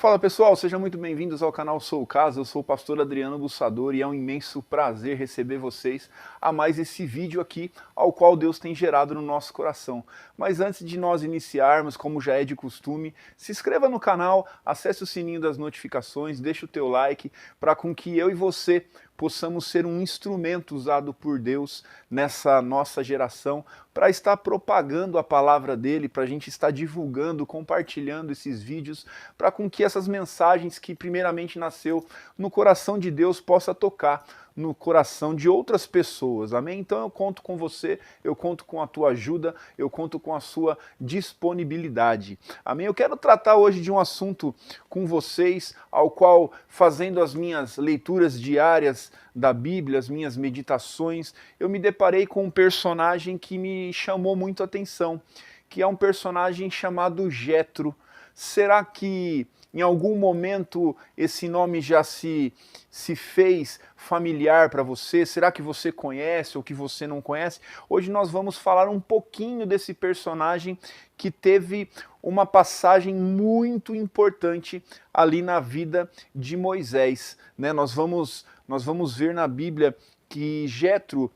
Fala pessoal, sejam muito bem-vindos ao canal Sou Casa, eu sou o pastor Adriano Bussador e é um imenso prazer receber vocês a mais esse vídeo aqui, ao qual Deus tem gerado no nosso coração. Mas antes de nós iniciarmos, como já é de costume, se inscreva no canal, acesse o sininho das notificações, deixe o teu like, para com que eu e você possamos ser um instrumento usado por Deus nessa nossa geração para estar propagando a palavra dele, para a gente estar divulgando, compartilhando esses vídeos, para com que essas mensagens que primeiramente nasceu no coração de Deus possa tocar no coração de outras pessoas, amém? Então eu conto com você, eu conto com a tua ajuda, eu conto com a sua disponibilidade, amém? Eu quero tratar hoje de um assunto com vocês, ao qual, fazendo as minhas leituras diárias da Bíblia, as minhas meditações, eu me deparei com um personagem que me chamou muito a atenção, que é um personagem chamado Jetro. Será que em algum momento esse nome já se fez familiar para você? Será que você conhece ou que você não conhece? Hoje nós vamos falar um pouquinho desse personagem que teve uma passagem muito importante ali na vida de Moisés, né? Nós vamos ver na Bíblia que Jetro,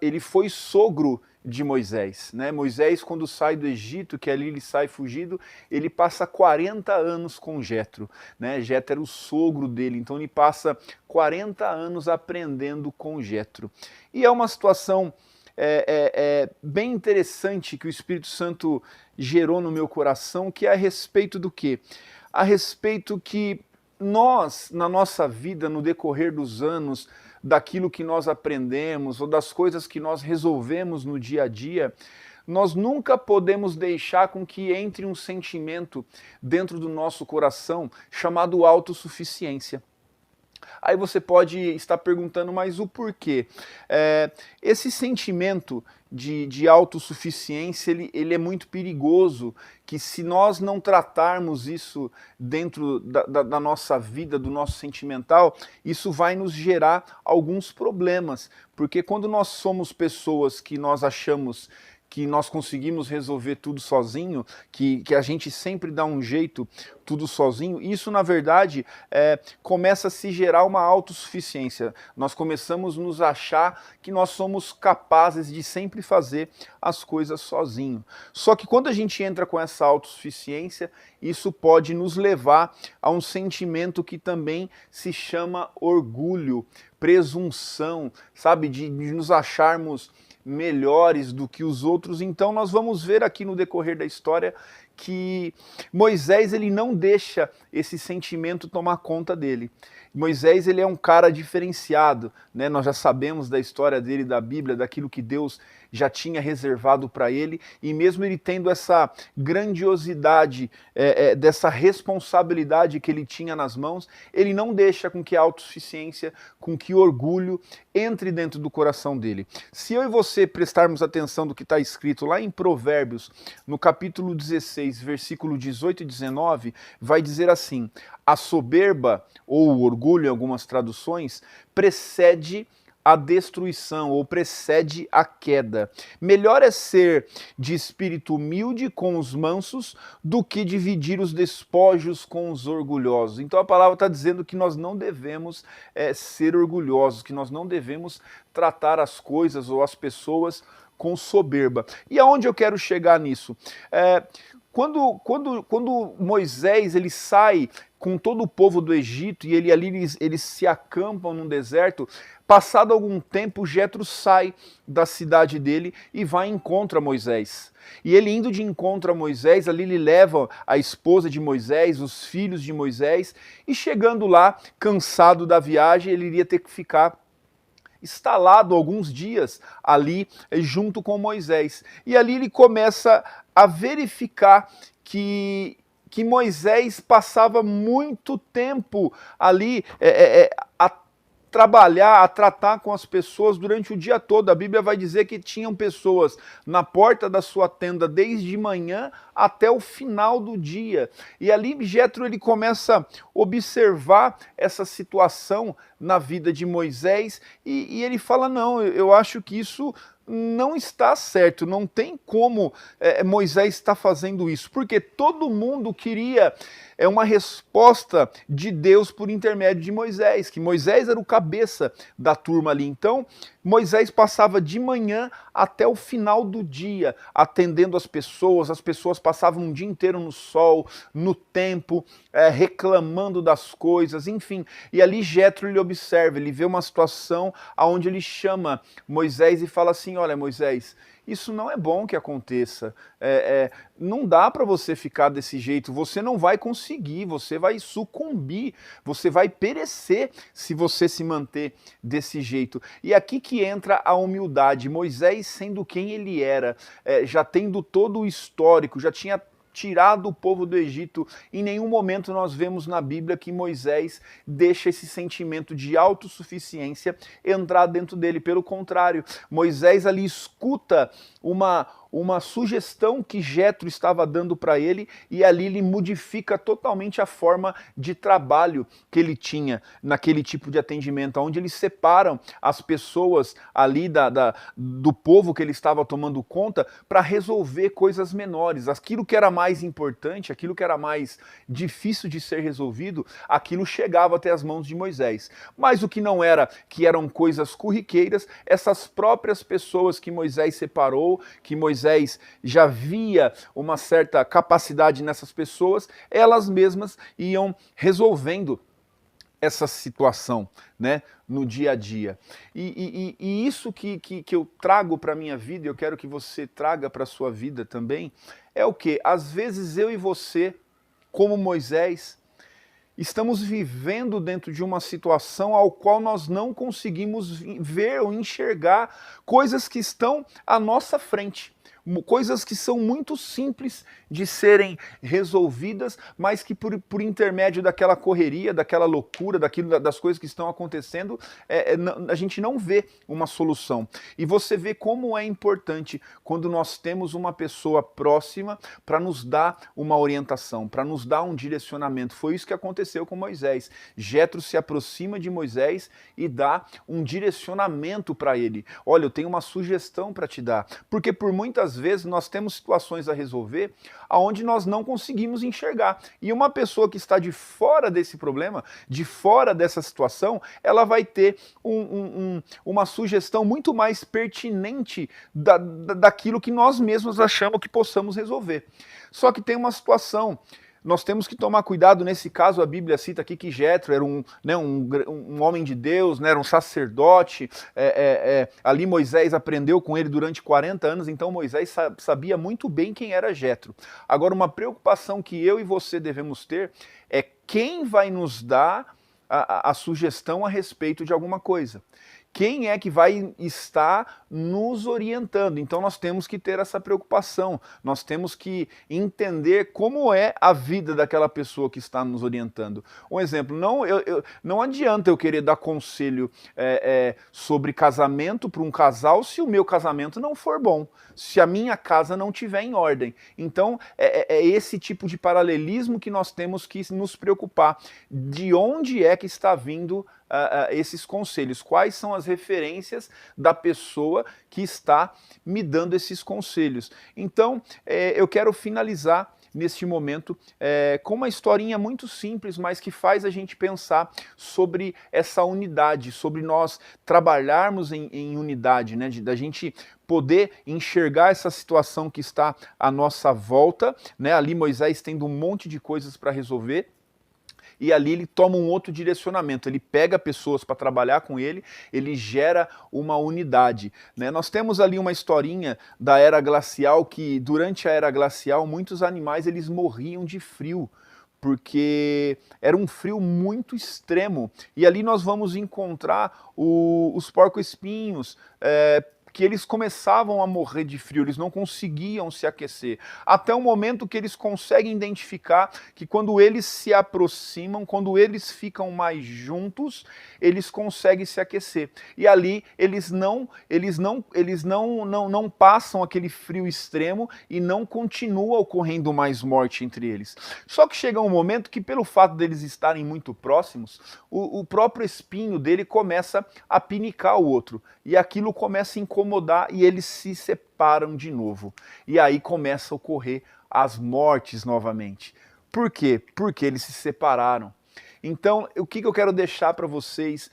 ele foi sogro de Moisés, né? Moisés, quando sai do Egito, que ali ele sai fugido, ele passa 40 anos com Jetro, né? Jetro era o sogro dele, então ele passa 40 anos aprendendo com Jetro. E é uma situação bem interessante que o Espírito Santo gerou no meu coração, que é a respeito do quê? A respeito que nós, na nossa vida, no decorrer dos anos, daquilo que nós aprendemos ou das coisas que nós resolvemos no dia a dia, nós nunca podemos deixar com que entre um sentimento dentro do nosso coração chamado autossuficiência. Aí você pode estar perguntando, mas o porquê? Esse sentimento de autossuficiência, ele é muito perigoso, que se nós não tratarmos isso dentro da nossa vida, do nosso sentimental, isso vai nos gerar alguns problemas, porque quando nós somos pessoas que nós achamos que nós conseguimos resolver tudo sozinho, que a gente sempre dá um jeito tudo sozinho, isso na verdade começa a se gerar uma autossuficiência. Nós começamos a nos achar que nós somos capazes de sempre fazer as coisas sozinho. Só que quando a gente entra com essa autossuficiência, isso pode nos levar a um sentimento que também se chama orgulho, presunção, sabe, de nos acharmos melhores do que os outros. Então nós vamos ver aqui no decorrer da história que Moisés, ele não deixa esse sentimento tomar conta dele. Moisés, ele é um cara diferenciado, né? Nós já sabemos da história dele, da Bíblia, daquilo que Deus já tinha reservado para ele, e mesmo ele tendo essa grandiosidade, dessa responsabilidade que ele tinha nas mãos, ele não deixa com que a autossuficiência, com que o orgulho entre dentro do coração dele. Se eu e você prestarmos atenção do que está escrito lá em Provérbios, no capítulo 16, versículo 18 e 19, vai dizer assim: a soberba, ou o orgulho em algumas traduções, precede a destruição, ou precede a queda. Melhor é ser de espírito humilde com os mansos do que dividir os despojos com os orgulhosos. Então a palavra está dizendo que nós não devemos ser orgulhosos, que nós não devemos tratar as coisas ou as pessoas com soberba. E aonde eu quero chegar nisso? Quando Moisés ele sai com todo o povo do Egito e eles se acampam num deserto, passado algum tempo, Jetro sai da cidade dele e vai em encontro a Moisés. E ele indo de encontro a Moisés, ali ele leva a esposa de Moisés, os filhos de Moisés, e chegando lá, cansado da viagem, ele iria ter que ficar instalado alguns dias ali junto com Moisés. E ali ele começa a verificar que Moisés passava muito tempo ali a trabalhar, a tratar com as pessoas durante o dia todo. A Bíblia vai dizer que tinham pessoas na porta da sua tenda desde manhã até o final do dia. E ali Jétro ele começa a observar essa situação na vida de Moisés e ele fala, não, eu acho que isso não está certo, não tem como Moisés estar fazendo isso, porque todo mundo queria uma resposta de Deus por intermédio de Moisés, que Moisés era o cabeça da turma ali. Então, Moisés passava de manhã até o final do dia atendendo as pessoas passavam um dia inteiro no sol, no tempo, reclamando das coisas, enfim. E ali Jétro ele observa, ele vê uma situação onde ele chama Moisés e fala assim, olha Moisés, isso não é bom que aconteça, não dá para você ficar desse jeito, você não vai conseguir, você vai sucumbir, você vai perecer se você se manter desse jeito. E aqui que entra a humildade, Moisés sendo quem ele era, já tendo todo o histórico, já tinha tirado o povo do Egito, em nenhum momento nós vemos na Bíblia que Moisés deixa esse sentimento de autossuficiência entrar dentro dele. Pelo contrário, Moisés ali escuta uma sugestão que Jétro estava dando para ele e ali ele modifica totalmente a forma de trabalho que ele tinha naquele tipo de atendimento, onde eles separam as pessoas ali do povo que ele estava tomando conta para resolver coisas menores. Aquilo que era mais importante, aquilo que era mais difícil de ser resolvido, aquilo chegava até as mãos de Moisés. Mas o que não era, que eram coisas corriqueiras, essas próprias pessoas que Moisés separou, que Moisés já via uma certa capacidade nessas pessoas, elas mesmas iam resolvendo essa situação, né, no dia a dia. E isso que eu trago para a minha vida, eu quero que você traga para a sua vida também, é o que? Às vezes eu e você, como Moisés, estamos vivendo dentro de uma situação ao qual nós não conseguimos ver ou enxergar coisas que estão à nossa frente. Coisas que são muito simples de serem resolvidas, mas que por intermédio daquela correria, daquela loucura, das coisas que estão acontecendo, a gente não vê uma solução. E você vê como é importante quando nós temos uma pessoa próxima para nos dar uma orientação, para nos dar um direcionamento. Foi isso que aconteceu com Moisés. Jétro se aproxima de Moisés e dá um direcionamento para ele. Olha, eu tenho uma sugestão para te dar, porque por muitas vezes nós temos situações a resolver aonde nós não conseguimos enxergar. E uma pessoa que está de fora desse problema, de fora dessa situação, ela vai ter uma sugestão muito mais pertinente daquilo que nós mesmos achamos que possamos resolver. Só que tem uma situação. Nós temos que tomar cuidado, nesse caso a Bíblia cita aqui que Jétro era um homem de Deus, né, era um sacerdote, ali Moisés aprendeu com ele durante 40 anos, então Moisés sabia muito bem quem era Jétro. Agora uma preocupação que eu e você devemos ter é quem vai nos dar a sugestão a respeito de alguma coisa. Quem é que vai estar nos orientando? Então nós temos que ter essa preocupação, nós temos que entender como é a vida daquela pessoa que está nos orientando. Um exemplo, não adianta eu querer dar conselho sobre casamento para um casal se o meu casamento não for bom, se a minha casa não estiver em ordem. Então é esse tipo de paralelismo que nós temos que nos preocupar. De onde é que está vindo esses conselhos? Quais são as referências da pessoa que está me dando esses conselhos? Então, eu quero finalizar neste momento com uma historinha muito simples, mas que faz a gente pensar sobre essa unidade, sobre nós trabalharmos em unidade, né? Da gente poder enxergar essa situação que está à nossa volta, né? Ali Moisés tendo um monte de coisas para resolver, e ali ele toma um outro direcionamento, ele pega pessoas para trabalhar com ele, ele gera uma unidade, né? Nós temos ali uma historinha da era glacial, que durante a era glacial muitos animais eles morriam de frio, porque era um frio muito extremo, e ali nós vamos encontrar os porco-espinhos, que eles começavam a morrer de frio, eles não conseguiam se aquecer. Até o momento que eles conseguem identificar que quando eles se aproximam, quando eles ficam mais juntos, eles conseguem se aquecer. E ali eles não passam aquele frio extremo e não continua ocorrendo mais morte entre eles. Só que chega um momento que, pelo fato deles estarem muito próximos, o próprio espinho dele começa a pinicar o outro. E aquilo começa a incomodar e eles se separam de novo. E aí começa a ocorrer as mortes novamente. Por quê? Porque eles se separaram. Então, o que eu quero deixar para vocês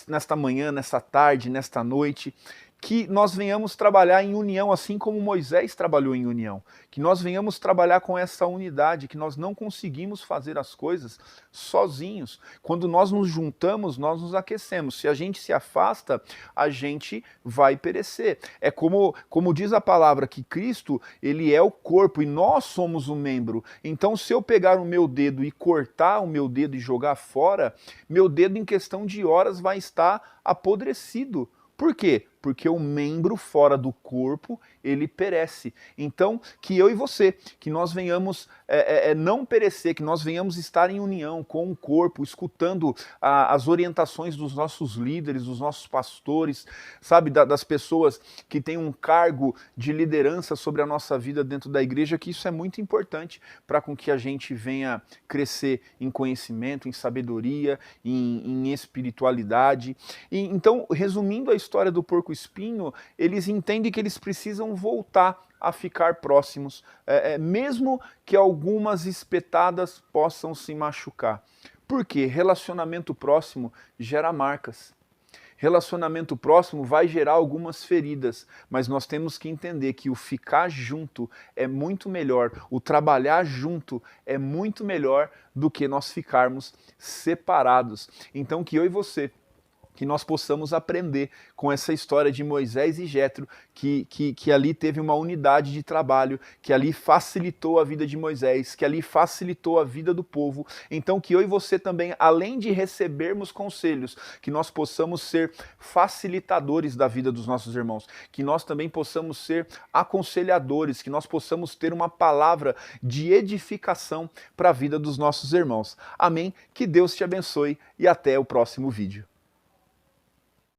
nesta manhã, nesta tarde, nesta noite, que nós venhamos trabalhar em união, assim como Moisés trabalhou em união. Que nós venhamos trabalhar com essa unidade, que nós não conseguimos fazer as coisas sozinhos. Quando nós nos juntamos, nós nos aquecemos. Se a gente se afasta, a gente vai perecer. É como diz a palavra, que Cristo, ele é o corpo e nós somos o membro. Então, se eu pegar o meu dedo e cortar o meu dedo e jogar fora, meu dedo em questão de horas vai estar apodrecido. Por quê? Porque o membro fora do corpo, ele perece. Então, que eu e você, que nós venhamos não perecer, que nós venhamos estar em união com o corpo, escutando as orientações dos nossos líderes, dos nossos pastores, sabe, das pessoas que têm um cargo de liderança sobre a nossa vida dentro da igreja, que isso é muito importante para com que a gente venha crescer em conhecimento, em sabedoria, em espiritualidade. E, então, resumindo a história do porco-espinho, eles entendem que eles precisam voltar a ficar próximos, mesmo que algumas espetadas possam se machucar. Por quê? Relacionamento próximo gera marcas. Relacionamento próximo vai gerar algumas feridas, mas nós temos que entender que o ficar junto é muito melhor, o trabalhar junto é muito melhor do que nós ficarmos separados. Então, que eu e você, que nós possamos aprender com essa história de Moisés e Jétro, que ali teve uma unidade de trabalho, que ali facilitou a vida de Moisés, que ali facilitou a vida do povo. Então, que eu e você também, além de recebermos conselhos, que nós possamos ser facilitadores da vida dos nossos irmãos, que nós também possamos ser aconselhadores, que nós possamos ter uma palavra de edificação para a vida dos nossos irmãos. Amém? Que Deus te abençoe e até o próximo vídeo.